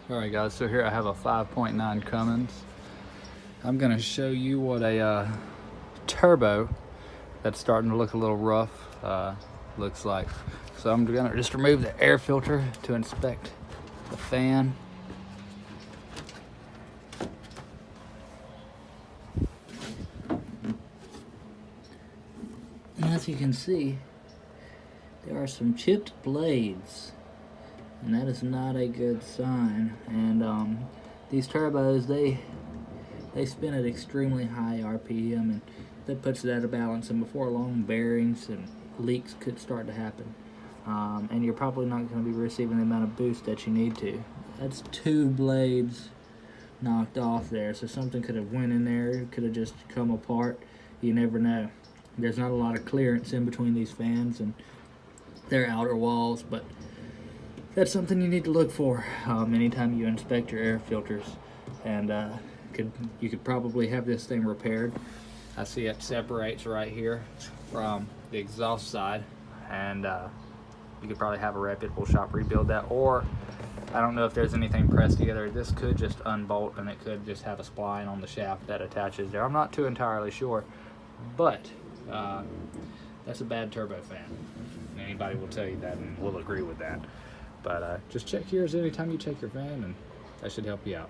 Alright guys, so here I have a 5.9 Cummins. I'm going to show you what a turbo that's starting to look a little rough looks like. So I'm going to just remove the air filter to inspect the fan. And as you can see, there are some chipped blades, and that is not a good sign. And these turbos, they spin at extremely high RPM, and that puts it out of balance, and before long bearings and leaks could start to happen. And you're probably not going to be receiving the amount of boost that you need to. That's 2 blades knocked off there, so something could have went in there, it could have just come apart. You never know. There's not a lot of clearance in between these fans and their outer walls, but that's something you need to look for anytime you inspect your air filters. And you could probably have this thing repaired. I see it separates right here from the exhaust side, and you could probably have a reputable shop rebuild that, or I don't know if there's anything pressed together. This could just unbolt, and it could just have a spline on the shaft that attaches there. I'm not too entirely sure, but that's a bad turbo fan. Anybody will tell you that and will agree with that. But just check yours anytime you check your fan, and that should help you out.